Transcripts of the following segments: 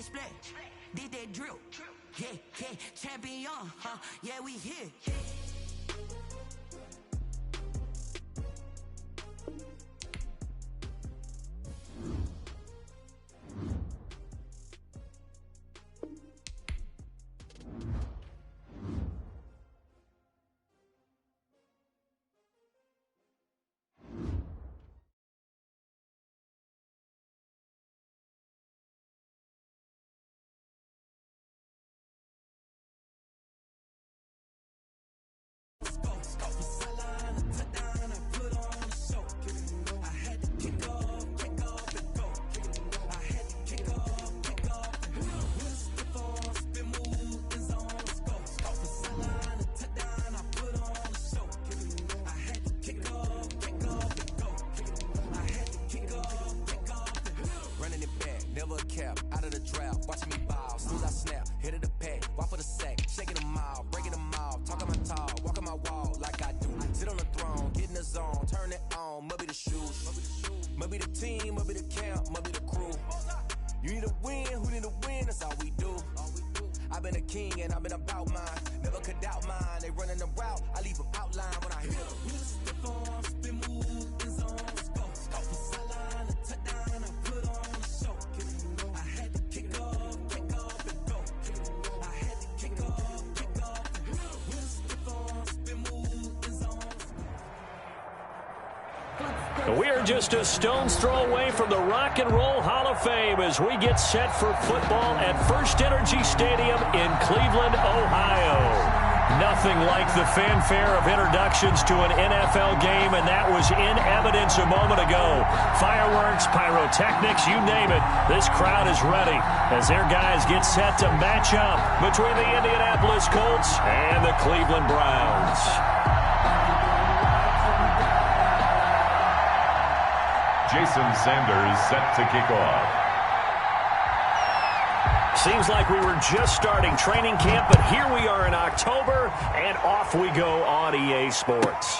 that splash, did that drill. Yeah, champion, huh? Yeah, we here. Out of the drought, watching me ball. Soon as I snap, hit of the pack, walk for the sack, shaking them all, breaking them all, talking my tall, walking my wall like I do. Sit on the throne, get in the zone, turn it on, must be the shoes, must be the team, must be the camp, must be the crew. You need a win, who need a win? That's all we do. I've been a king and I've been about mine, never could doubt mine. They running the route, I leave them outline when I hit them. Step on, spin move, in zone, go for sideline, a touchdown, I put on a show. We are just a stone's throw away from the Rock and Roll Hall of Fame as we get set for football at First Energy Stadium in Cleveland, Ohio. Nothing like the fanfare of introductions to an NFL game, and that was in evidence a moment ago. Fireworks, pyrotechnics, you name it. This crowd is ready as their guys get set to match up between the Indianapolis Colts and the Cleveland Browns. Jason Sanders set to kick off. Seems like we were just starting training camp, but here we are in October, and off we go on EA Sports.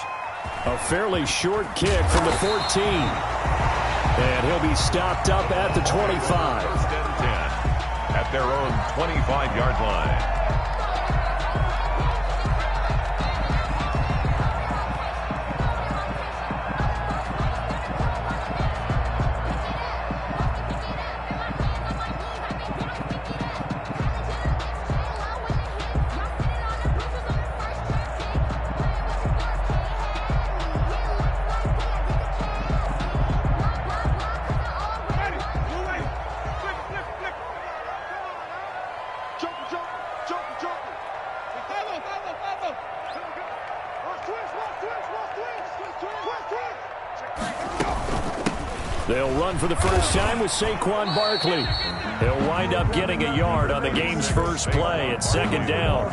A fairly short kick from the 14. And he'll be stopped up at the 25. First and 10 at their own 25-yard line. They'll run for the first time with Saquon Barkley. He'll wind up getting a yard on the game's first play at second down.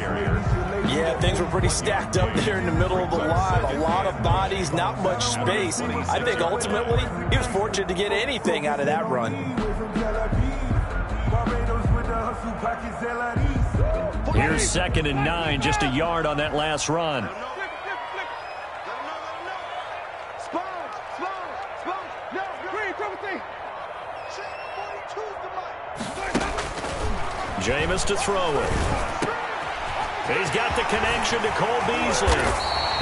Yeah, things were pretty stacked up there in the middle of the line. A lot of bodies, not much space. I think ultimately he was fortunate to get anything out of that run. Here's 2nd and 9, just a yard on that last run. Jameis to throw it. He's got the connection to Cole Beasley.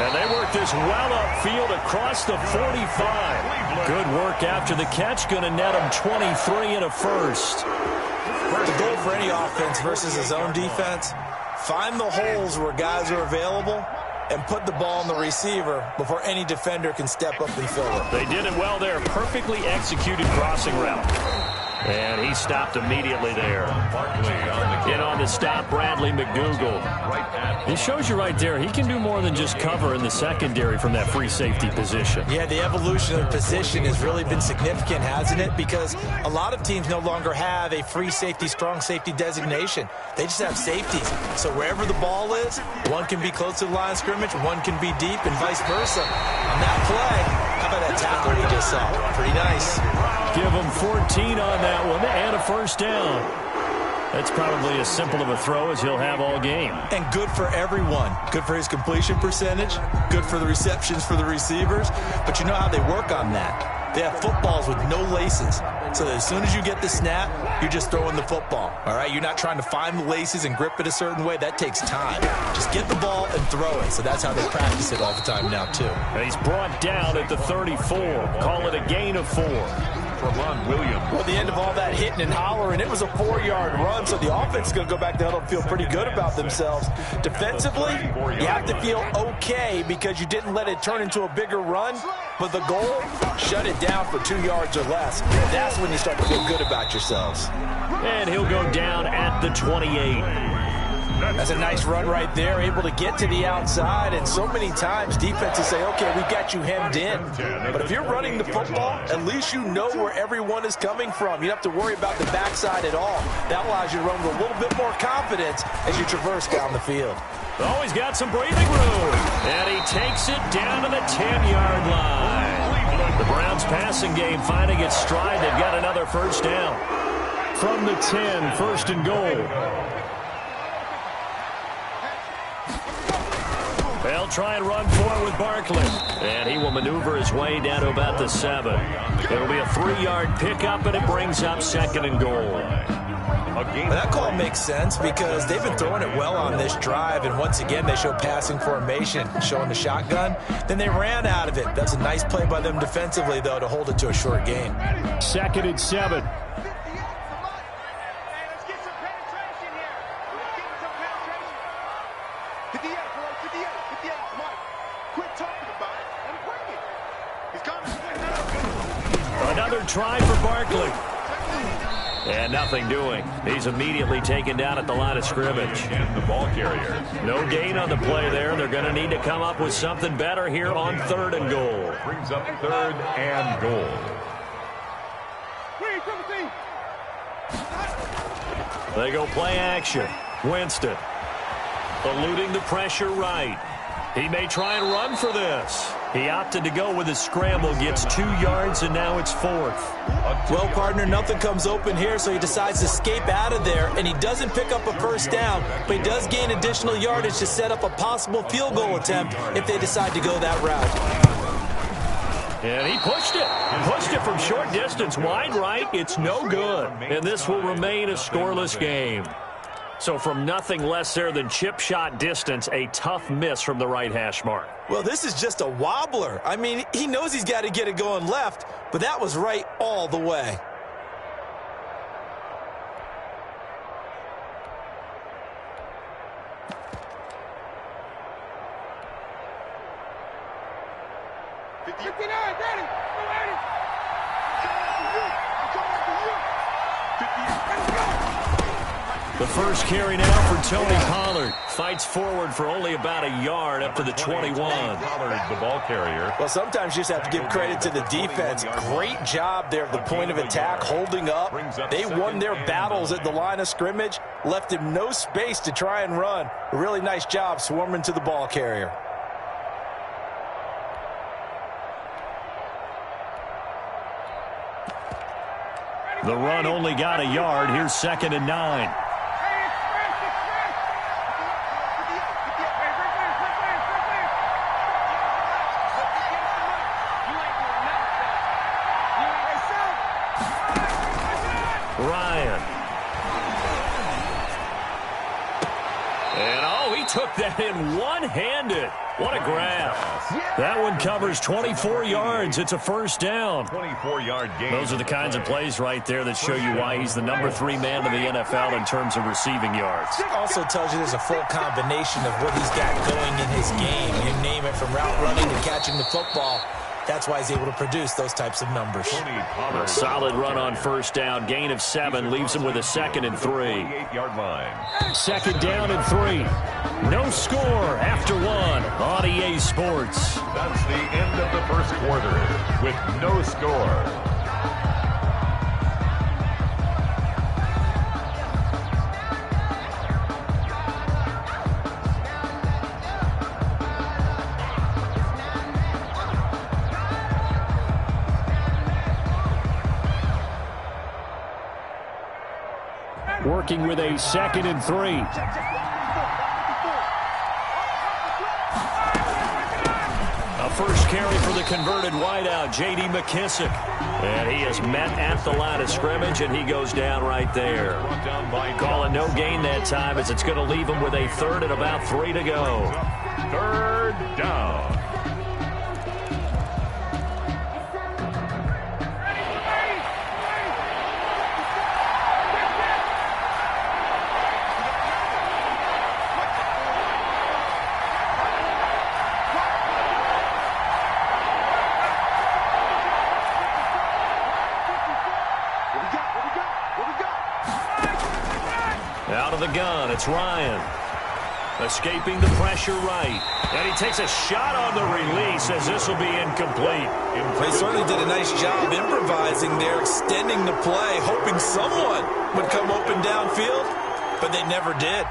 And they work this well upfield across the 45. Good work after the catch. Going to net him 23 and a first. The goal for any offense versus his own defense, find the holes where guys are available and put the ball on the receiver before any defender can step up and fill it. They did it well there. Perfectly executed crossing route. And he stopped immediately there. In on the stop, Bradley McDougald. It shows you right there, he can do more than just cover in the secondary from that free safety position. Yeah, the evolution of the position has really been significant, hasn't it? Because a lot of teams no longer have a free safety, strong safety designation. They just have safeties. So wherever the ball is, one can be close to the line of scrimmage, one can be deep, and vice versa. On that play, how about that tackle we just saw? Pretty nice. Give him 14 on that one and a first down. That's probably as simple of a throw as he'll have all game. And good for everyone. Good for his completion percentage. Good for the receptions for the receivers. But you know how they work on that. They have footballs with no laces. So that as soon as you get the snap, you're just throwing the football. All right, you're not trying to find the laces and grip it a certain way. That takes time. Just get the ball and throw it. So that's how they practice it all the time now, too. And he's brought down at the 34. Call it a gain of 4. Trevon Williams. Well, at the end of all that hitting and hollering, it was a 4-yard run, so the offense is going to go back to the huddle and feel pretty good about themselves. Defensively, you have to feel okay because you didn't let it turn into a bigger run, but the goal, shut it down for 2 yards or less. That's when you start to feel good about yourselves. And he'll go down at the 28. That's a nice run right there, able to get to the outside, and so many times defenses say, okay, we've got you hemmed in. But if you're running the football, at least you know where everyone is coming from. You don't have to worry about the backside at all. That allows you to run with a little bit more confidence as you traverse down the field. Oh, he's got some breathing room. And he takes it down to the 10-yard line. The Browns passing game finding its stride. They've got another first down. From the 10, first and goal. They'll try and run for it with Barkley. And he will maneuver his way down to about the 7. It'll be a 3-yard pickup, and it brings up second and goal. That call makes sense because they've been throwing it well on this drive, and once again they show passing formation, showing the shotgun. Then they ran out of it. That's a nice play by them defensively, though, to hold it to a short gain. Second and 7. Another try for Barkley. And nothing doing. He's immediately taken down at the line of scrimmage. And the ball carrier. No gain on the play there. They're going to need to come up with something better here on third and goal. Brings up third and goal. They go play action. Winston eluding the pressure right. He may try and run for this. He opted to go with his scramble, gets 2 yards, and now it's 4th. Well, partner, nothing comes open here, so he decides to escape out of there, and he doesn't pick up a first down, but he does gain additional yardage to set up a possible field goal attempt if they decide to go that route. And he pushed it. Pushed it from short distance, wide right. It's no good. And this will remain a scoreless game. So from nothing less there than chip shot distance, a tough miss from the right hash mark. Well, this is just a wobbler. I mean, he knows he's got to get it going left, but that was right all the way. The first carry now for Tony Pollard. Fights forward for only about a yard up to the 21. Pollard, the ball carrier. Well, sometimes you just have to give credit to the defense. Great job there at the point of attack, holding up. They won their battles at the line of scrimmage, left him no space to try and run. A really nice job swarming to the ball carrier. The run only got a yard. Here's 2nd and 9. Ryan. And he took that in one-handed. What a grab. That one covers 24 yards. It's a first down. 24-yard gain. Those are the kinds of plays right there that show you why he's the number 3 man in the NFL in terms of receiving yards. It also tells you there's a full combination of what he's got going in his game. You name it, from route running to catching the football. That's why he's able to produce those types of numbers. A solid run on first down. Gain of 7 leaves him with a 2nd and 3. 8-yard line. 2nd down and 3. No score after 1 on EA Sports. That's the end of the first quarter with no score. Working with a 2nd and 3. A first carry for the converted wideout, J.D. McKissic. And he is met at the line of scrimmage, and he goes down right there. Calling no gain that time as it's going to leave him with a third and about 3 to go. Third down. Out of the gun, it's Ryan. Escaping the pressure right. And he takes a shot on the release as this will be incomplete. They certainly did a nice job improvising there, extending the play, hoping someone would come open downfield, but they never did.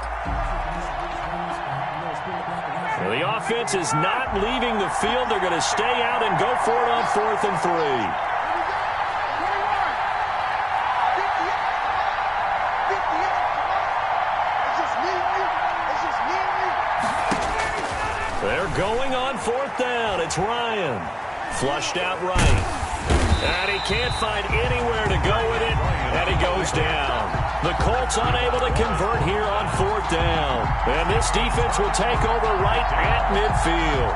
Well, the offense is not leaving the field. They're going to stay out and go for it on 4th and 3. They're going on 4th down. It's Ryan. Flushed out right. And he can't find anywhere to go with it. And he goes down. The Colts unable to convert here on 4th down. And this defense will take over right at midfield.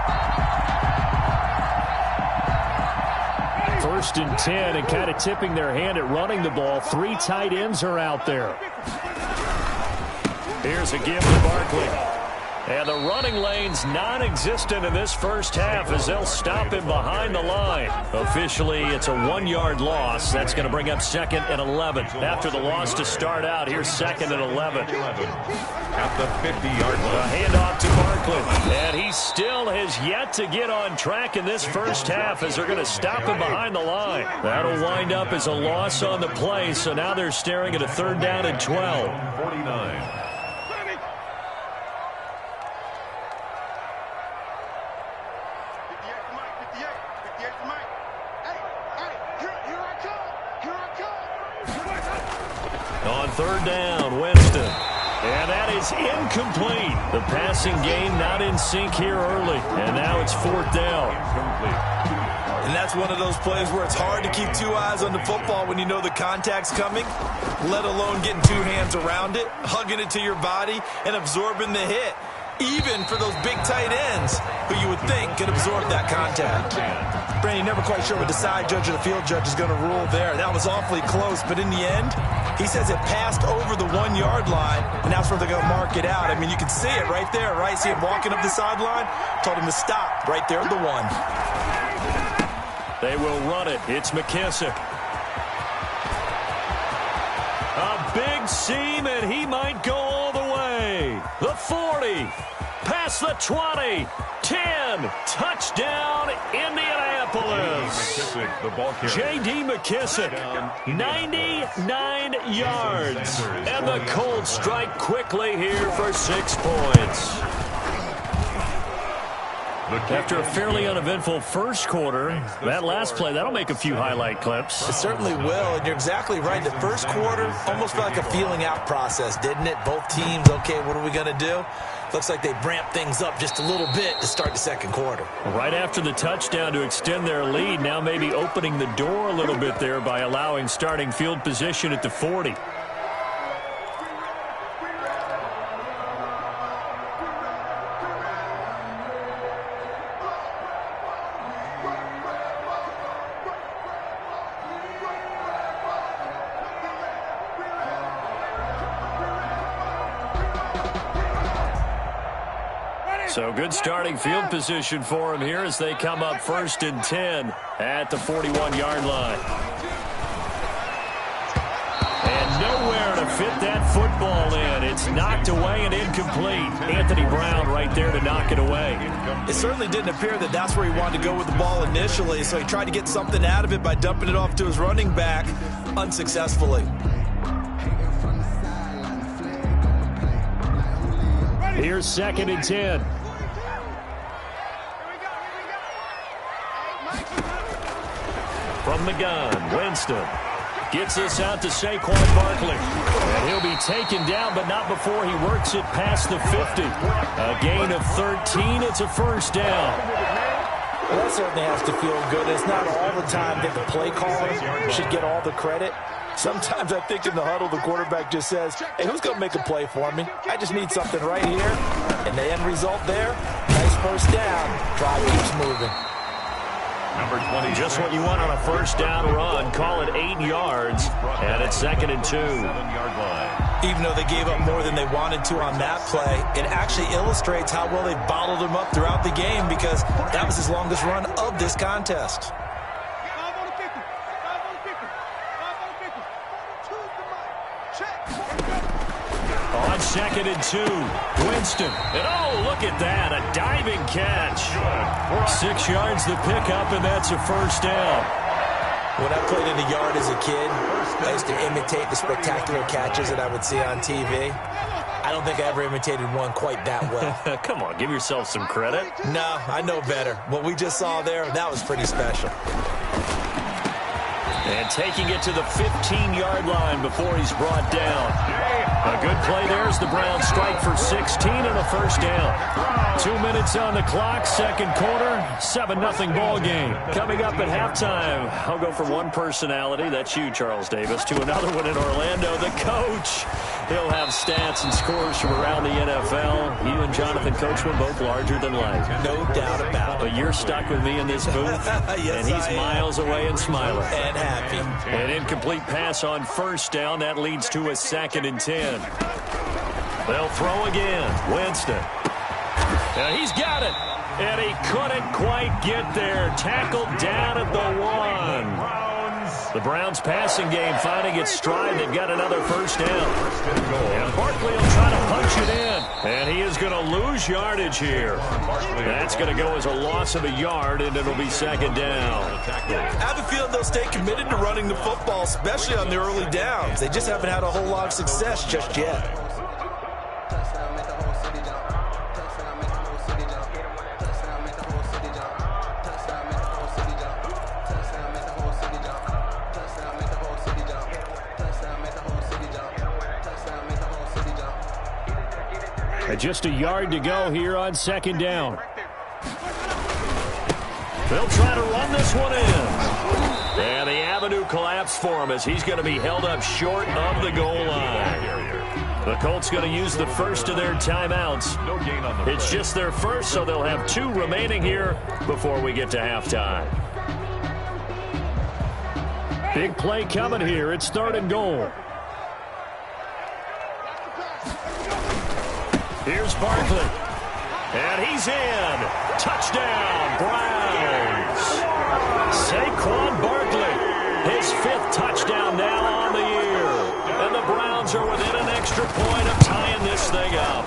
1st and 10, and kind of tipping their hand at running the ball. 3 tight ends are out there. Here's a give to Barkley. And the running lane's non-existent in this first half as they'll stop him behind the line. Officially, it's a 1-yard loss. That's going to bring up 2nd and 11. After the loss to start out, here's 2nd and 11. At the 50-yard line. A handoff to Barkley. And he still has yet to get on track in this first half as they're going to stop him behind the line. That'll wind up as a loss on the play, so now they're staring at a 3rd down and 12. 49. On 3rd down, Winston. And that is incomplete. The passing game not in sync here early. And now it's 4th down. And that's one of those plays where it's hard to keep 2 eyes on the football when you know the contact's coming, let alone getting 2 hands around it, hugging it to your body, and absorbing the hit. Even for those big tight ends who you would think could absorb that contact. Brandon, never quite sure what the side judge or the field judge is going to rule there. That was awfully close, but in the end, he says it passed over the 1-yard line, and that's where they're going to mark it out. I mean, you can see it right there, right? See him walking up the sideline? Told him to stop right there at the 1. They will run it. It's McKissic. A big seam, and he might go all the way. The 40, past the 20, 10, touchdown, Indianapolis. J.D. McKissic, 99 yards. And the Colts strike quickly here for 6 points. After a fairly uneventful first quarter, that last play, that'll make a few highlight clips. It certainly will, and you're exactly right. The first quarter almost felt like a feeling out process, didn't it? Both teams, okay, what are we going to do? Looks like they ramped things up just a little bit to start the second quarter. Right after the touchdown to extend their lead, now maybe opening the door a little bit there by allowing starting field position at the 40. So good starting field position for him here as they come up 1st and 10 at the 41-yard line. And nowhere to fit that football in. It's knocked away and incomplete. Anthony Brown right there to knock it away. It certainly didn't appear that that's where he wanted to go with the ball initially, so he tried to get something out of it by dumping it off to his running back unsuccessfully. Here's 2nd and 10. From the gun, Winston gets this out to Saquon Barkley. And he'll be taken down, but not before he works it past the 50. A gain of 13. It's a 1st down. Well, that certainly has to feel good. It's not all the time that the play caller should get all the credit. Sometimes I think in the huddle, the quarterback just says, hey, who's going to make a play for me? I just need something right here. And the end result there, nice first down. Drive keeps moving. Number 20. Just what you want on a first down run. Call it 8 yards, and it's 2nd and 2. 7-yard line. Even though they gave up more than they wanted to on that play, it actually illustrates how well they bottled him up throughout the game because that was his longest run of this contest. On 2nd and 2, Winston. And oh, look at that, a diving catch. 6 yards the pickup, and that's a first down. When I played in the yard as a kid, I used to imitate the spectacular catches that I would see on TV. I don't think I ever imitated one quite that well. Come on, give yourself some credit. No, I know better. What we just saw there, that was pretty special. And taking it to the 15-yard line before he's brought down. A good play there as the Browns strike for 16 and a first down. 2 minutes on the clock, second quarter, 7-0 ball game. Coming up at halftime, I'll go from one personality, that's you, Charles Davis, to another one in Orlando, the coach. He'll have stats and scores from around the NFL. You and Jonathan Coachman both larger than life. No doubt about it. But you're stuck with me in this booth, yes, and he's miles away and smiling. And happy. An incomplete pass on first down. That leads to a 2nd and 10. They'll throw again. Winston. And he's got it. And he couldn't quite get there. Tackled down at the 1. The Browns passing game finding its stride. They've got another first down. And Barkley will try to punch it in. And he is going to lose yardage here. That's going to go as a loss of a yard, and it'll be 2nd down. I have a feeling they'll stay committed to running the football, especially on the early downs. They just haven't had a whole lot of success just yet. Just a yard to go here on 2nd down. They'll try to run this one in. And the avenue collapsed for him as he's going to be held up short of the goal line. The Colts going to use the first of their timeouts. It's just their first, so they'll have 2 remaining here before we get to halftime. Big play coming here. It's 3rd and goal. Here's Barkley. And he's in. Touchdown, Browns. Saquon Barkley. His 5th touchdown now on the year. And the Browns are within an extra point of tying this thing up.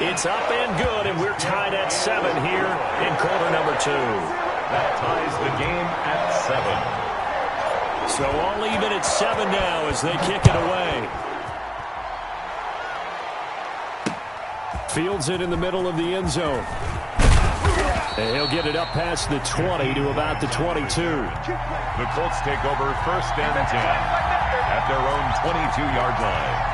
It's up and good, and we're tied at 7 here in quarter number 2. That ties the game at 7. So all even at 7 now as they kick it away. Fields it in the middle of the end zone. And he'll get it up past the 20 to about the 22. The Colts take over 1st and 10 at their own 22-yard line.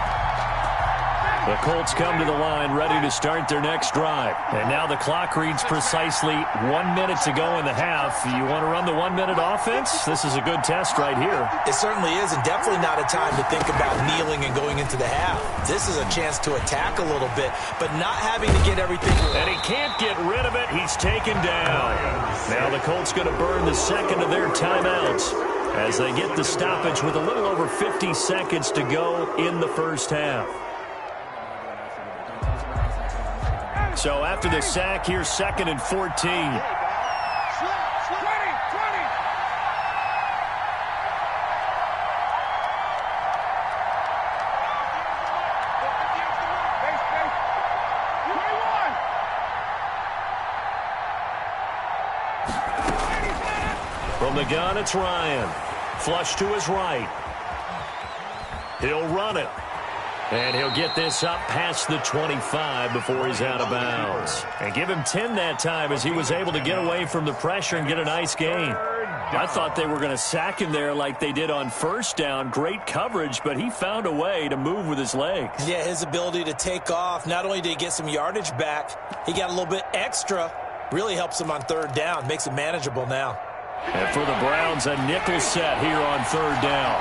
The Colts come to the line ready to start their next drive. And now the clock reads precisely 1 minute to go in the half. You want to run the 1-minute offense? This is a good test right here. It certainly is, and definitely not a time to think about kneeling and going into the half. This is a chance to attack a little bit, but not having to get everything. And he can't get rid of it. He's taken down. Now the Colts going to burn the 2nd of their timeouts as they get the stoppage with a little over 50 seconds to go in the first half. So after the sack, here's 2nd and 14. From the gun, it's Ryan. Flush to his right. He'll run it. And he'll get this up past the 25 before he's out of bounds. And give him 10 that time as he was able to get away from the pressure and get a nice gain. I thought they were going to sack him there like they did on first down. Great coverage, but he found a way to move with his legs. Yeah, his ability to take off. Not only did he get some yardage back, he got a little bit extra Really helps them on third down. Makes it manageable now. And for the Browns, a nickel set here on third down.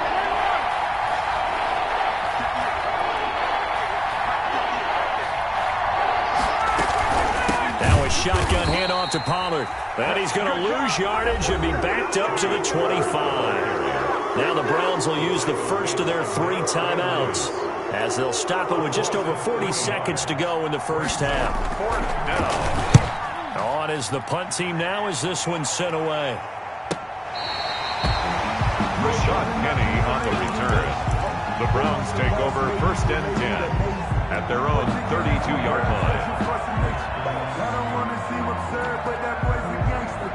Now a shotgun handoff to Pollard. And he's going to lose yardage and be backed up to the 25. Now the Browns will use the first of their 3 timeouts as they'll stop it with just over 40 seconds to go in the first half. On is the punt team now as this one's sent away. Rashad Penny on the return. The Browns take over first and 10 at their own 32-yard line. I don't want to seem absurd, but that boy's a gangster.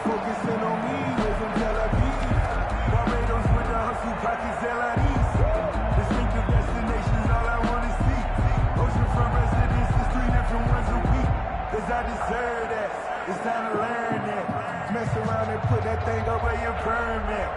Focusing on me, we're from Tel Aviv. Barbados with the hustle pockets, LIDs. Distinctive destinations, all I want to see. Oceanfront residences, 3 different ones a week. Cause I deserve that. It's time to learn that. Mess around and put that thing over your permit.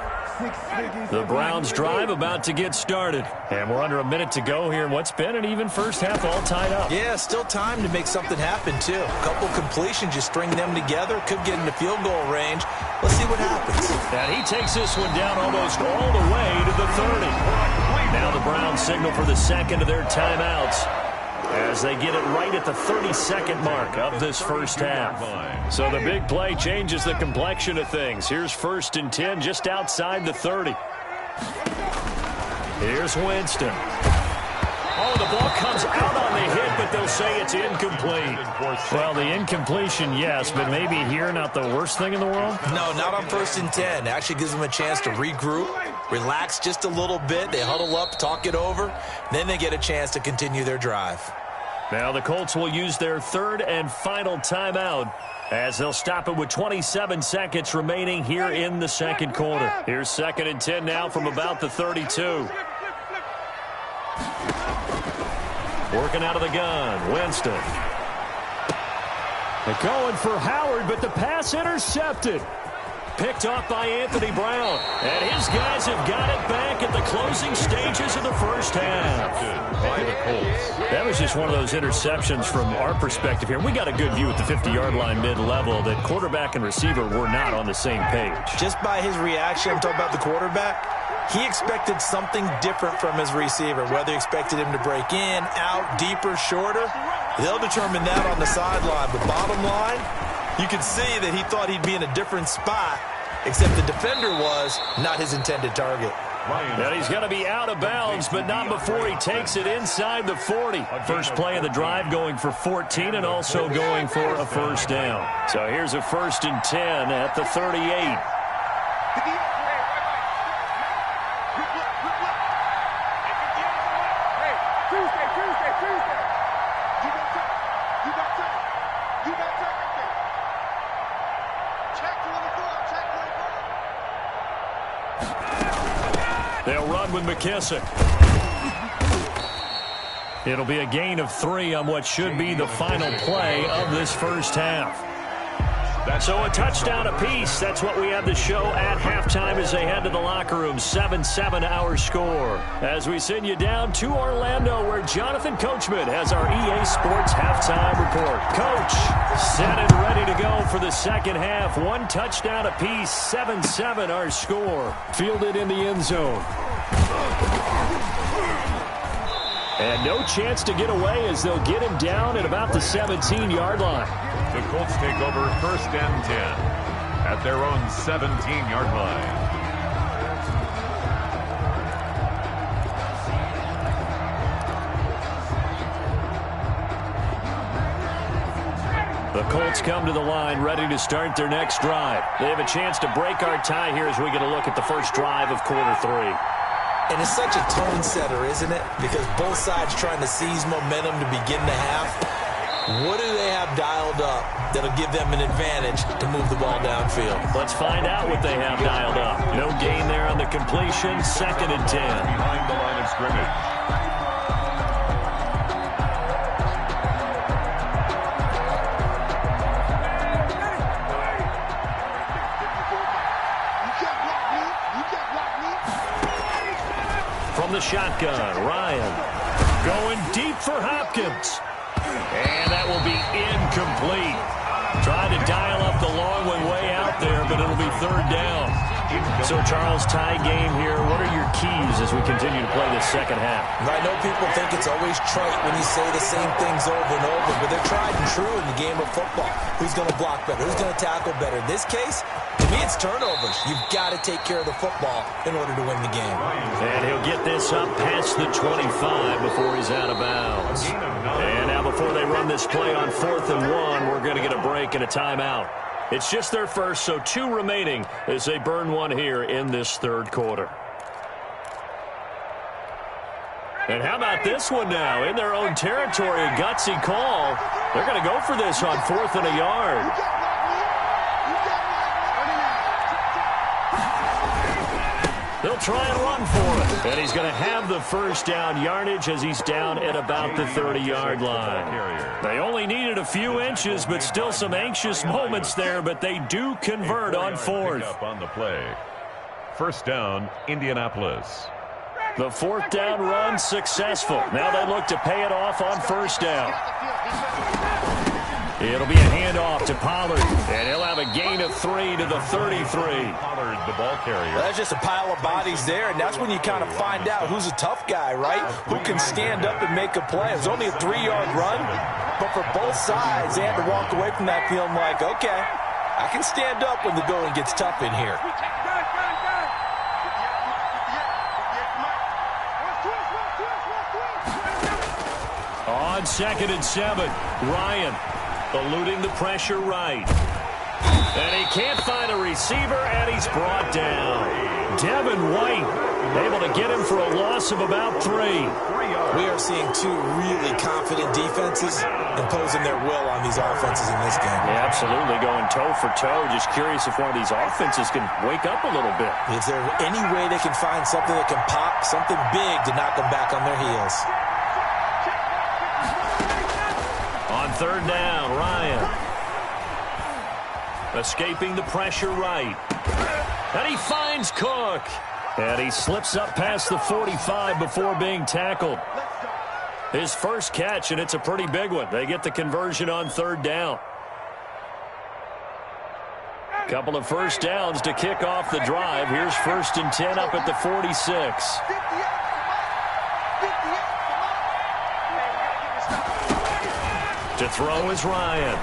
The Browns drive about to get started. And we're under a minute to go here in what's been an even first half, all tied up. Yeah, still time to make something happen, too. A couple completions, you string them together, could get into field goal range. Let's see what happens. And he takes this one down almost all the way to the 30. Now the Browns signal for the second of their timeouts as they get it right at the 32nd mark of this first half. So the big play changes the complexion of things. Here's first and 10 just outside the 30. Here's Winston. Oh, the ball comes out on the hit, but they'll say it's incomplete. Well, the incompletion, yes, but maybe here not the worst thing in the world? No, not on first and 10. Actually gives them a chance to regroup, relax just a little bit. They huddle up, talk it over. Then they get a chance to continue their drive. Now the Colts will use their third and final timeout as they'll stop it with 27 seconds remaining here in the second quarter. Here's second and 10 now from about the 32. Working out of the gun, Winston. They're going for Howard, but the pass intercepted. Picked off by Anthony Brown. And his guys have got it back at the closing stages of the first half. By the Colts. That was just one of those interceptions from our perspective here. We got a good view at the 50-yard line mid-level that quarterback and receiver were not on the same page. Just by his reaction, I'm talking about the quarterback, he expected something different from his receiver, whether he expected him to break in, out, deeper, shorter. They'll determine that on the sideline. But bottom line, you can see that he thought he'd be in a different spot, except the defender was not his intended target. And he's going to be out of bounds, but not before he takes it inside the 40. First play of the drive going for 14 and also going for a first down. So here's a first and 10 at the 38. They'll run with McKissick. It'll be a gain of 3 on what should be the final play of this first half. So a touchdown apiece. That's what we have to show at halftime as they head to the locker room. 7-7 our score. As we send you down to Orlando, where Jonathan Coachman has our EA Sports halftime report. Coach, set and ready to go for the second half. 1 touchdown apiece. 7-7 our score. Fielded in the end zone. And no chance to get away as they'll get him down at about the 17-yard line. The Colts take over first and 10 at their own 17-yard line. The Colts come to the line ready to start their next drive. They have a chance to break our tie here as we get a look at the first drive of quarter 3. And it's such a tone setter, isn't it? Because both sides trying to seize momentum to begin the half. What do they have dialed up that'll give them an advantage to move the ball downfield? Let's find out what they have dialed up. No gain there on the completion. Second and 10. Behind the line of scrimmage. From the shotgun, Ryan going deep for Hopkins. And that will be incomplete. Trying to dial up the long one way out there, but it'll be third down. So, Charles, tie game here. What are your keys as we continue to play this second half? I know people think it's always trite when you say the same things over and over, but they're tried and true in the game of football. Who's going to block better? Who's going to tackle better? In this case, to me, it's turnovers. You've got to take care of the football in order to win the game. And he'll get this up past the 25 before he's out of bounds. And now before they run this play on 4th and 1, we're going to get a break and a timeout. It's just their first, so 2 remaining as they burn one here in this third quarter. And how about this one now? In their own territory, a gutsy call. They're going to go for this on 4th and a yard. They'll try and run for it. And he's going to have the first down yardage as he's down at about the 30-yard line. They only needed a few inches, but still some anxious moments there, but they do convert on 4th. Up on the play. First down, Indianapolis. The 4th down run successful. Now they look to pay it off on 1st down. It'll be a handoff to Pollard, and he'll have a gain of 3 to the 33. Pollard, the ball carrier. Well, that's just a pile of bodies there, and that's when you kind of find out who's a tough guy, right? Who can stand up and make a play. It was only a 3-yard run, but for both sides, they had to walk away from that feeling like, okay, I can stand up when the going gets tough in here. On 2nd and 7, Ryan eluding the pressure right. And he can't find a receiver, and he's brought down. Devin White able to get him for a loss of about 3. We are seeing 2 really confident defenses imposing their will on these offenses in this game. Yeah, absolutely, going toe for toe. Just curious if one of these offenses can wake up a little bit. Is there any way they can find something that can pop, something big to knock them back on their heels? On 3rd down, Ryan escaping the pressure right. And he finds Cook. And he slips up past the 45 before being tackled. His first catch, and it's a pretty big one. They get the conversion on 3rd down. Couple of first downs to kick off the drive. Here's 1st and 10 up at the 46. To throw is Ryan.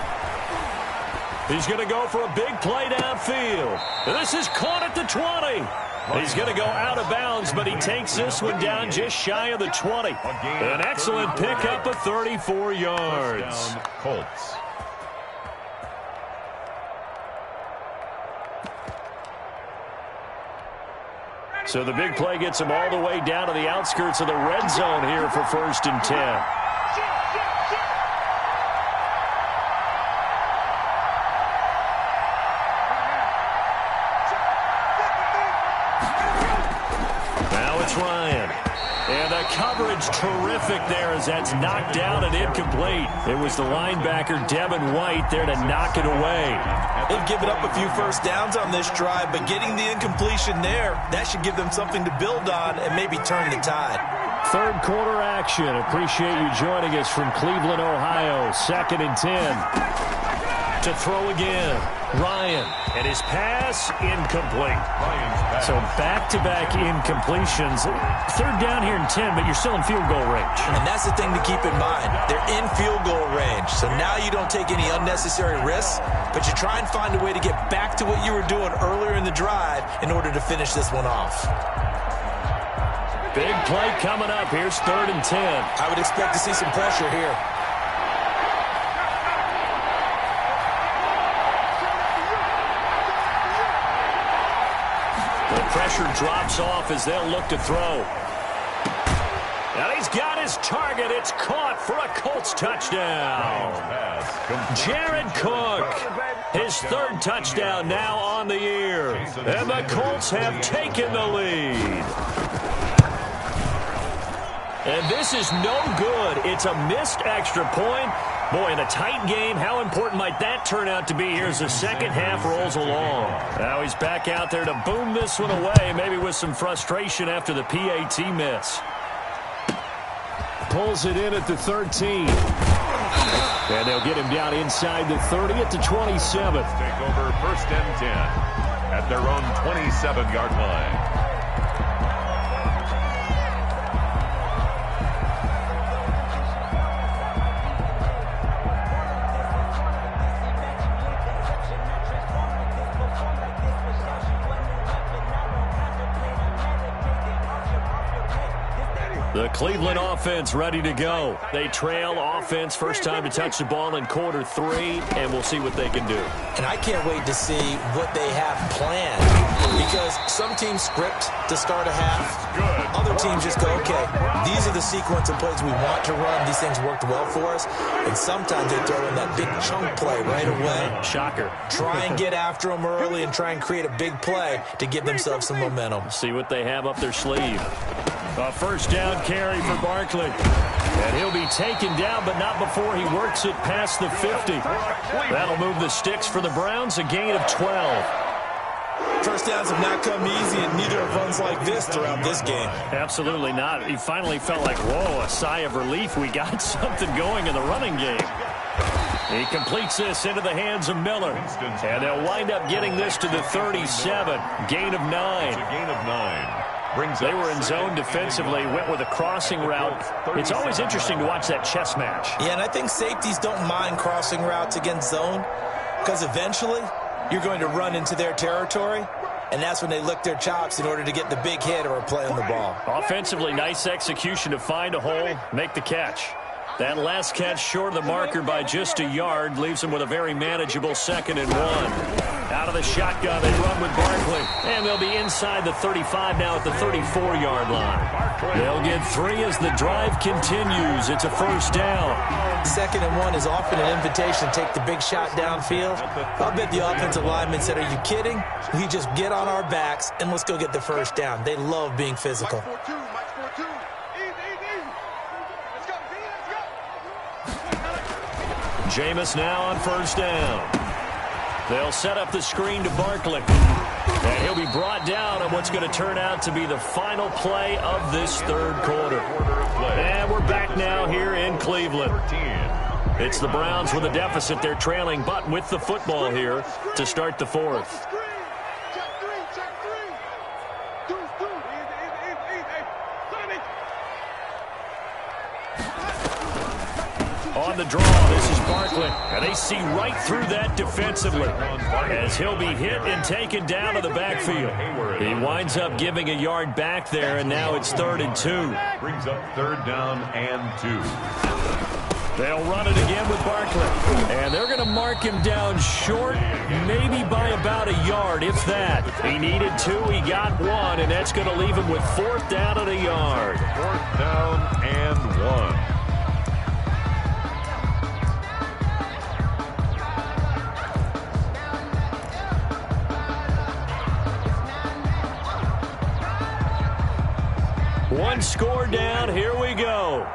He's going to go for a big play downfield. This is caught at the 20. He's going to go out of bounds, but he takes this one down just shy of the 20. An excellent pickup of 34 yards. Down, Colts. So the big play gets him all the way down to the outskirts of the red zone here for 1st and 10. Ryan. And the coverage terrific there as that's knocked down and incomplete. It was the linebacker Devin White there to knock it away. They've given up a few first downs on this drive, but getting the incompletion there, that should give them something to build on and maybe turn the tide. Third quarter action. Appreciate you joining us from Cleveland, Ohio. 2nd and 10. To throw again. Ryan. And his pass incomplete. So back-to-back incompletions. 3rd down here and 10, but you're still in field goal range. And that's the thing to keep in mind. They're in field goal range. So now you don't take any unnecessary risks, but you try and find a way to get back to what you were doing earlier in the drive in order to finish this one off. Big play coming up. Here's 3rd and 10. I would expect to see some pressure here. The pressure drops off as they'll look to throw. And he's got his target. It's caught for a Colts touchdown. Jared Cook, his 3rd touchdown now on the year. And the Colts have taken the lead. And this is no good. It's a missed extra point. Boy, in a tight game, how important might that turn out to be here as the second half rolls along? Now he's back out there to boom this one away, maybe with some frustration after the PAT miss. Pulls it in at the 13. And they'll get him down inside the 30 at the 27. Take over 1st and 10 at their own 27-yard line. The Cleveland offense ready to go. They trail offense, first time to touch the ball in quarter 3, and we'll see what they can do. And I can't wait to see what they have planned, because some teams script to start a half. Other teams just go, okay, these are the sequence of plays we want to run. These things worked well for us. And sometimes they throw in that big chunk play right away. Shocker. Try and get after them early and try and create a big play to give themselves some momentum. See what they have up their sleeve. A first down carry for Barkley. And he'll be taken down, but not before he works it past the 50. That'll move the sticks for the Browns, a gain of 12. First downs have not come easy, and neither have runs like this throughout this game. Absolutely not. He finally felt like, whoa, a sigh of relief. We got something going in the running game. He completes this into the hands of Miller. And they'll wind up getting this to the 37. Gain of 9. It's a gain of 9. They were in zone defensively, went with a crossing route. It's always interesting to watch that chess match. Yeah, and I think safeties don't mind crossing routes against zone, because eventually you're going to run into their territory, and that's when they lick their chops in order to get the big hit or a play on the ball. Offensively, nice execution to find a hole, make the catch. That last catch short of the marker by just a yard leaves them with a very manageable 2nd and 1. Out of the shotgun, they run with Barkley. And they'll be inside the 35 now at the 34-yard line. They'll get 3 as the drive continues. It's a first down. 2nd and 1 is often an invitation to take the big shot downfield. I'll bet the offensive lineman said, are you kidding? We just get on our backs and let's go get the first down. They love being physical. Jameis now on first down. They'll set up the screen to Barkley. And he'll be brought down on what's going to turn out to be the final play of this 3rd quarter. And we're back now here in Cleveland. It's the Browns with a deficit. They're trailing, but with the football here to start the 4th. On the draw, this is Barkley, and they see right through that defensively as he'll be hit and taken down to the backfield. He winds up giving a yard back there, and now it's 3rd and 2. Brings up 3rd down and 2. They'll run it again with Barkley, and they're going to mark him down short, maybe by about a yard, if that. He needed 2, he got 1, and that's going to leave him with 4th down and a yard. 4th down and 1. One score down, here we go.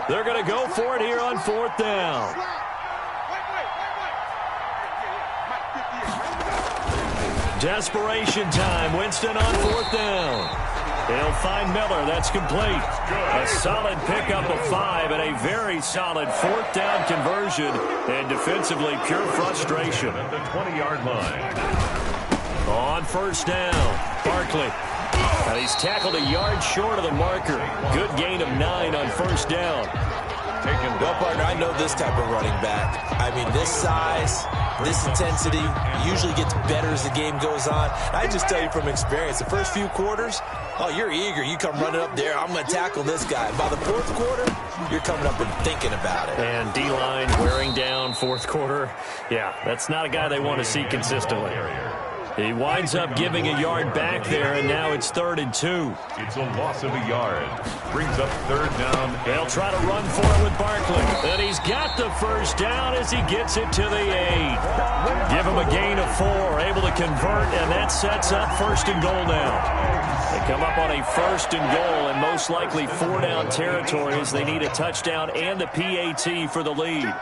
They're going to go for it here on 4th down. Desperation time, Winston on 4th down. He'll find Miller, that's complete. A solid pickup of 5 and a very solid 4th down conversion. And defensively, pure frustration. At the 20-yard line. On first down, Barkley. And he's tackled a yard short of the marker. Good gain of 9 on first down. Well, partner, I know this type of running back. I mean, this size, this intensity usually gets better as the game goes on. I just tell you from experience, the first few quarters, oh, you're eager. You come running up there, I'm going to tackle this guy. By the 4th quarter, you're coming up and thinking about it. And D-line wearing down 4th quarter. Yeah, that's not a guy they want to see consistently. He winds up giving a yard back there, and now it's 3rd and 2. It's a loss of a yard. Brings up 3rd down. They'll try to run for it with Barkley. And he's got the first down as he gets it to the 8. Give him a gain of 4, able to convert, and that sets up 1st and goal now. They come up on a 1st and goal, and most likely 4-down territory as they need a touchdown and the PAT for the lead.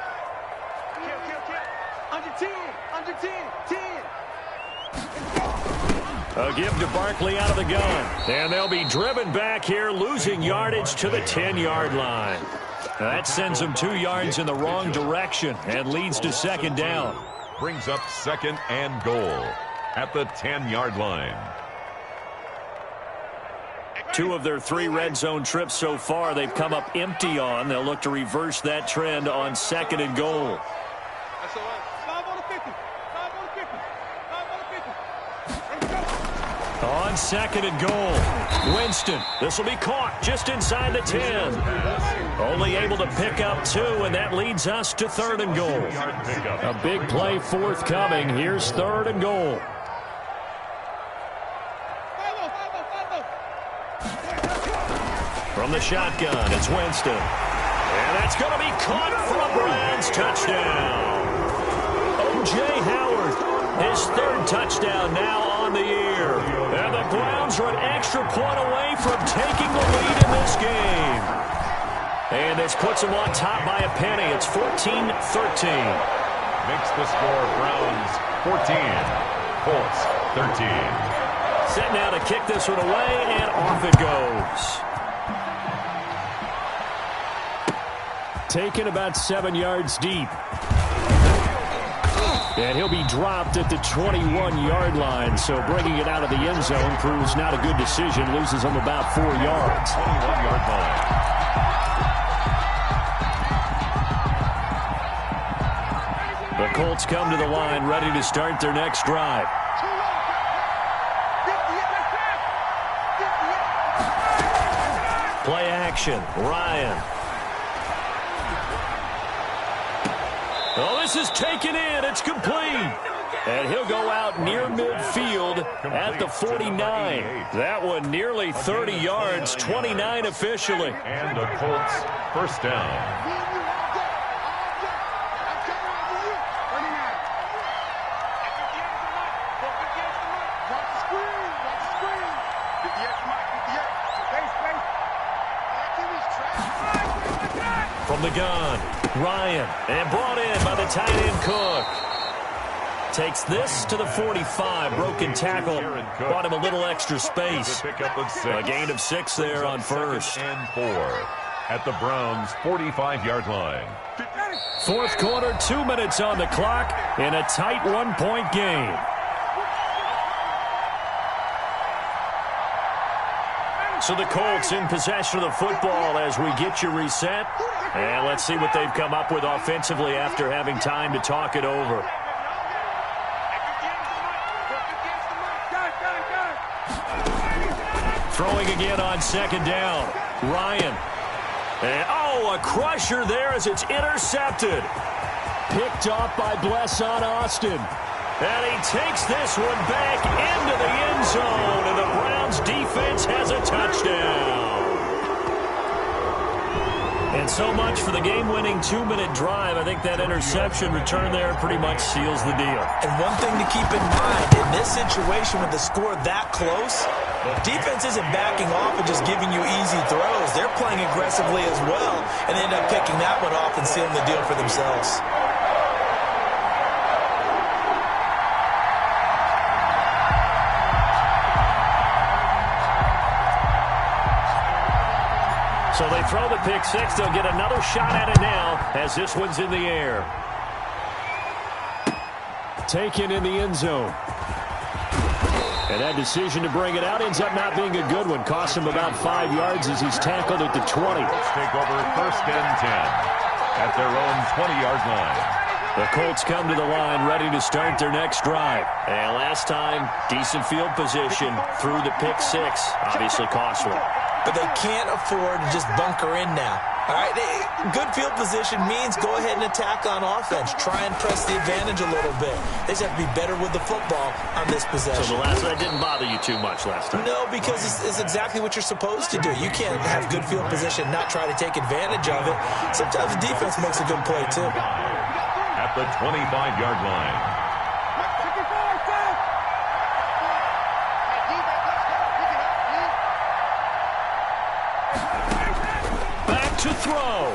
A give to Barkley out of the gun. And they'll be driven back here, losing yardage to the 10-yard line. That sends them 2 yards in the wrong direction and leads to second down. Brings up second and goal at the 10-yard line. 2 of their 3 red zone trips so far they've come up empty on. They'll look to reverse that trend on second and goal. On second and goal, Winston. This will be caught just inside the 10. Only able to pick up 2, and that leads us to third and goal. A big play forthcoming. Here's third and goal. From the shotgun, it's Winston. And that's going to be caught for a Browns touchdown. O.J. Howard, his 3rd touchdown now on the year. And the Browns are an extra point away from taking the lead in this game. And this puts them on top by a penny. It's 14-13. Makes the score Browns 14, Colts 13. Set now to kick this one away, and off it goes. Taken about 7 yards deep. And he'll be dropped at the 21-yard line. So bringing it out of the end zone proves not a good decision. Loses him about 4 yards. 21-yard line. The Colts come to the line ready to start their next drive. Play action. Ryan. Oh, this is taken in. It's complete. And he'll go out near midfield at the 49. That one nearly 30 yards, 29 officially. And the Colts first down. From the gun, Ryan, and brought in by the tight end Cook. Takes this to the 45. Broken tackle. Brought him a little extra space. A gain of 6 there on first. And 4 at the Browns' 45-yard line. Fourth quarter, 2 minutes on the clock in a tight 1-point game. So the Colts in possession of the football as we get you reset. And let's see what they've come up with offensively after having time to talk it over. Throwing again on second down. Ryan. And, a crusher there as it's intercepted. Picked off by Blesson Austin. And he takes this one back into the end zone. And the Browns defense has a touchdown. And so much for the game-winning 2-minute drive. I think that interception return there pretty much seals the deal. And one thing to keep in mind, in this situation with the score that close, defense isn't backing off and just giving you easy throws. They're playing aggressively as well and end up picking that one off and sealing the deal for themselves. So they throw the pick six. They'll get another shot at it now as this one's in the air. Taken in the end zone. And that decision to bring it out ends up not being a good one. Costs him about 5 yards as he's tackled at the 20. Let's take over first and 10 at their own 20-yard line. The Colts come to the line ready to start their next drive. And last time, decent field position through the pick six. Obviously costly. But they can't afford to just bunker in now. All right, good field position means go ahead and attack on offense. Try and press the advantage a little bit. They just have to be better with the football on this possession. So the last that didn't bother you too much last time? No, because it's exactly what you're supposed to do. You can't have good field position and not try to take advantage of it. Sometimes the defense makes a good play, too. At the 25-yard line. To throw.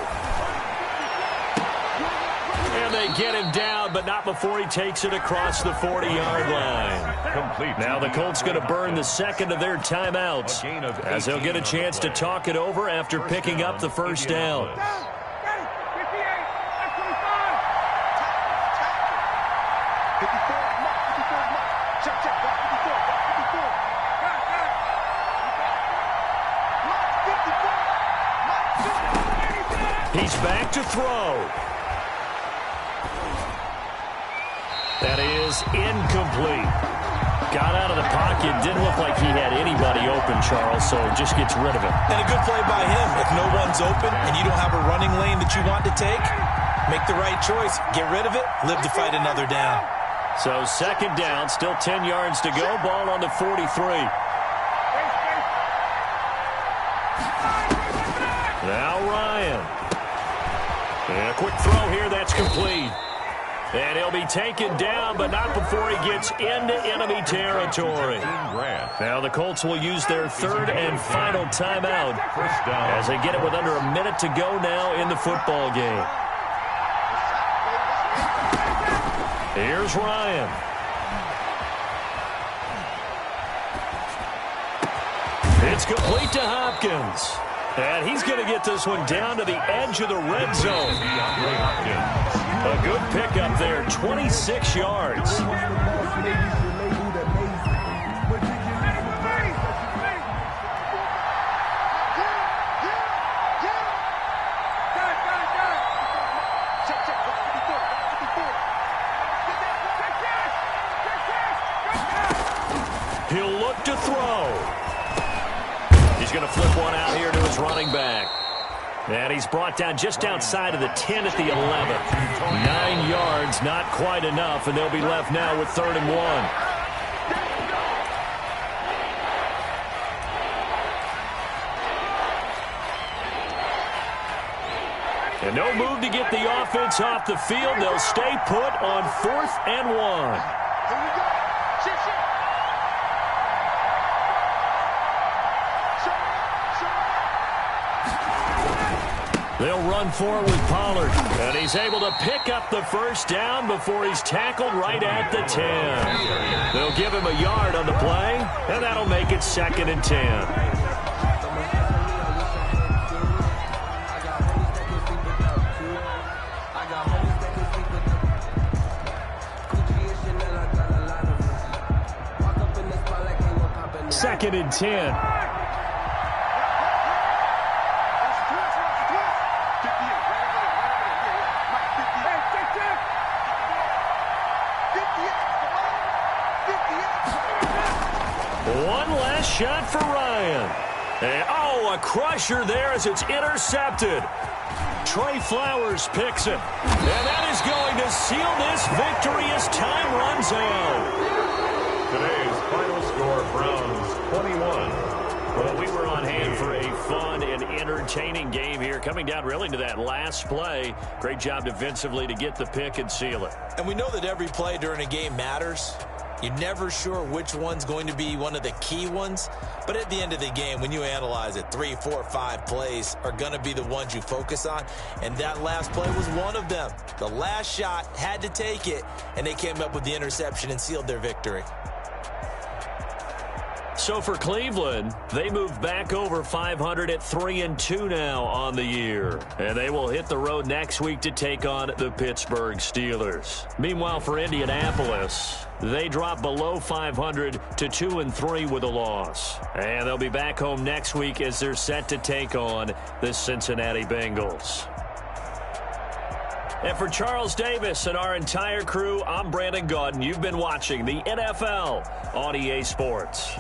And they get him down, but not before he takes it across the 40-yard line. Complete. Now the Colts going to burn the second of their timeouts as they'll get a chance to talk it over after picking up the first down. He's back to throw. That is incomplete. Got out of the pocket. Didn't look like he had anybody open, Charles, so just gets rid of it. And a good play by him. If no one's open and you don't have a running lane that you want to take, make the right choice. Get rid of it. Live to fight another down. So second down, still 10 yards to go. Ball on the 43. Now Ryan. And a quick throw here. That's complete. And he'll be taken down, but not before he gets into enemy territory. Now the Colts will use their third and final timeout as they get it with under a minute to go now in the football game. Here's Ryan. It's complete to Hopkins. And he's going to get this one down to the edge of the red zone. A good pickup there, 26 yards. He'll look to throw. He's going to flip one out here to his running back. And he's brought down just outside of the 10 at the 11. 9 yards, not quite enough, and they'll be left now with 3rd and 1. And no move to get the offense off the field. They'll stay put on 4th and 1. They'll run forward with Pollard, and he's able to pick up the first down before he's tackled right at the 10. They'll give him a yard on the play, and that'll make it 2nd and 10. Second and 10. One last shot for Ryan. And, a crusher there as it's intercepted. Trey Flowers picks it. And that is going to seal this victory as time runs out. Today's final score, Browns 21. Well, we were on hand for a fun and entertaining game here. Coming down really to that last play. Great job defensively to get the pick and seal it. And we know that every play during a game matters. You're never sure which one's going to be one of the key ones. But at the end of the game, when you analyze it, 3, 4, 5 plays are going to be the ones you focus on. And that last play was one of them. The last shot had to take it, and they came up with the interception and sealed their victory. So for Cleveland, they move back over 500 at 3-2 now on the year. And they will hit the road next week to take on the Pittsburgh Steelers. Meanwhile, for Indianapolis, they drop below 500 to 2-3 with a loss. And they'll be back home next week as they're set to take on the Cincinnati Bengals. And for Charles Davis and our entire crew, I'm Brandon Gaudin. You've been watching the NFL on EA Sports.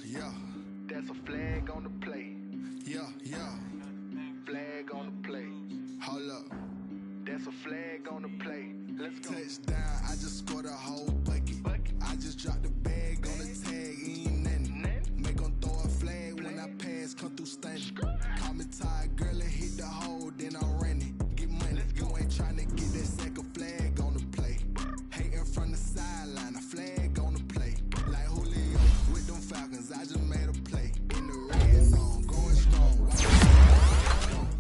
yeah. That's a flag on the play. Yeah, yeah. Flag on the play. Hold up. That's a flag on the play. Let's go. Touchdown, I just scored a whole bucket. I just dropped the bag on the tag, ain't nothing. Make 'em throw a flag when I pass, come through stunning. Call me tired, girl, and hit the hole, then I'm running. Get money, you ain't tryna get that second flag on the play. Hating from the sideline, a flag on the play. Like Julio with them Falcons, I just made a play. In the red zone, going strong.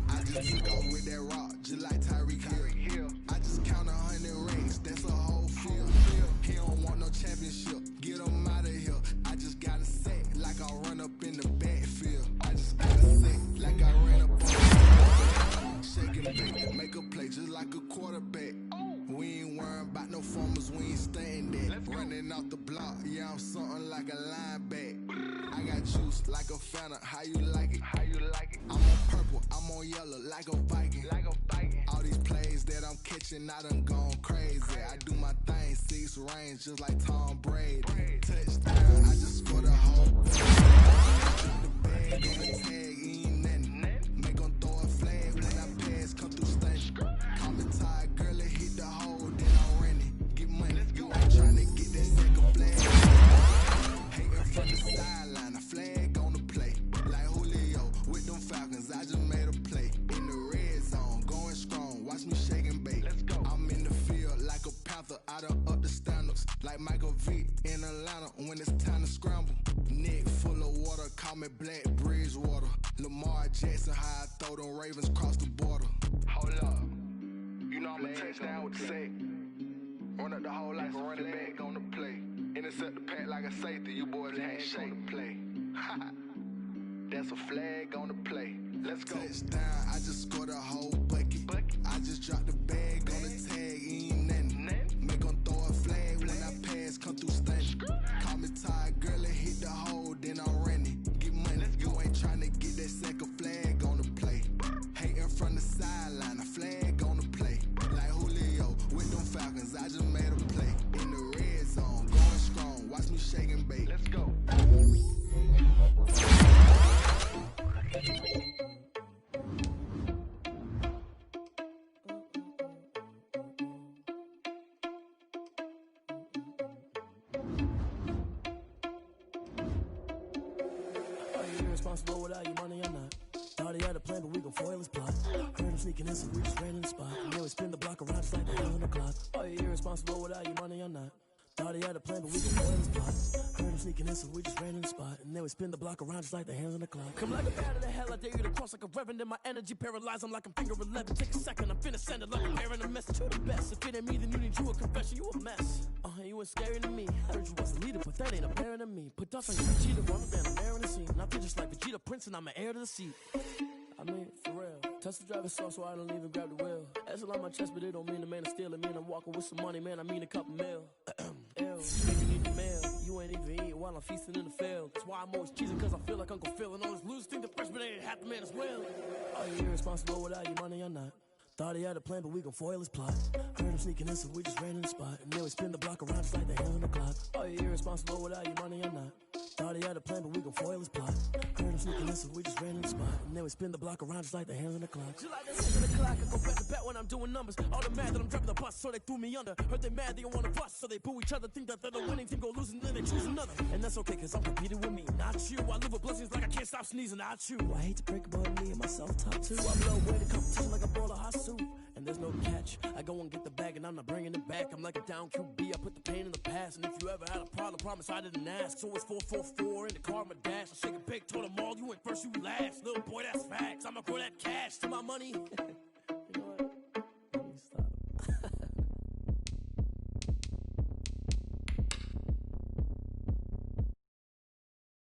I just took off with that rock, just like Tyreek Hill. I just count 100 rings, that's a whole field. He don't want no championship, get him out of here. I just got a sack, like I run up in the backfield. I just got a sack, like I ran up on shake and bake, make a play just like a quarterback. We ain't worrying about no formers, we ain't staying there. Running off the block, yeah, I'm something like a linebacker. I got juice like a Fanta, how you like it? How you like it? I'm on purple, I'm on yellow, like a Viking. Like a Viking. All these plays that I'm catching, I done gone crazy. I do my thing, 6 range, just like Tom Brady. Touchdown, I just scored a whole. The bag on the tag, ain't nothing. Make 'em throw a flag when I pass, come through stunning. Call me tired, girl, and hit the hole, then I'm running. Get money, you ain't tryna get that second flag. Hating from the sideline, a flag on the play. Like Julio with them Falcons, I just made a play. In the red zone, going strong, watch me shake and bake. Let's go. I'm in the field like a Panther, I done up the standards. Like Michael Vick in Atlanta when it's time to scramble. Neck full of water, call me Black Bridgewater. Lamar Jackson, how I throw them Ravens cross the border. Hold up. You know I'm a touchdown with the sack. Run up the hole like a running back on the play. Intercept the pack like a safety, you boys ain't shake the play. That's a flag on the play. Let's go. Touchdown, I just scored a whole bucket. I just dropped the bag on the tag, ain't nothing. Make 'em throw a flag when I pass, come through stunning. Call me tired, girl, and hit the hole, then I'm running. Get money, you ain't tryna get that second flag on the play. Hating from the sideline, a flag on the play. Like Julio with them Falcons, I just made a play. In the red zone, going strong, watch me shake and bake. Let's go. Irresponsible without your money or not. Thought he had a plan, but we gon' foil his plot. Heard him sneaking in, so we just ran in the spot. And then we spin the block around just like the hell on the clock. Are you irresponsible without your money or not? Thought he had a plan, but we gon' foil his plot. Heard him sneaking in, so we just ran in the spot. And then we spin the block around just like the hands on the clock. Come like a bat of the hell, I dare you to cross like a reverend. In my energy paralyzed, I'm like I'm finger 11. Take a second, I'm finna send it like I'm bearing a message to the best. If it ain't me, then you need you a confession, you a mess. You ain't scary to me. Heard you was a leader, but that ain't apparent to me. Put dust on your Vegeta, run down the air in the scene. And I feel just like Vegeta Prince, and I'm an heir to the seat. I mean, for real. Touch the driver's sauce, so I don't even grab the wheel. That's on my chest, but it don't mean the man is stealing. Mean I'm walking with some money, man, I mean a couple mil. Ew, you need the mail. You ain't even eating while I'm feasting in the field. That's why I'm always cheesing, cause I feel like Uncle Phil. And all this losers think the freshman ain't half the man as well. Are you irresponsible without your money or not? Thought he had a plan, but we gon' foil his plot. Heard him sneaking in, so we just ran in the spot. And then we spin the block around just like the hands on the clock. Are you irresponsible without your money or not? Thought he had a plan, but we gon' foil his plot. Heard him sneaking in, so we just ran in the spot. And then we spin the block around just like the hands on the clock. Just like the hands on the clock, I go back to back when I'm doing numbers. All the mad that I'm driving the bus, so they threw me under. Heard they mad, they don't wanna bust, so they boo each other. Think that they're the winning team, go losing, then they choose another. And that's okay, cause I'm competing with me, not you. I live with blessings like I can't stop sneezing, not you. I hate to break about me and myself top two. I blow away the competition like a bowl of hot soup. And there's no catch. I go and get the bag and I'm not bringing it back. I'm like a down QB, I put the pain in the past. And if you ever had a problem, promise I didn't ask. So it's 444 in the car, my dash. I shake a big, told them all, you went first, you last. Little boy, that's facts. I'ma grow that cash to my money.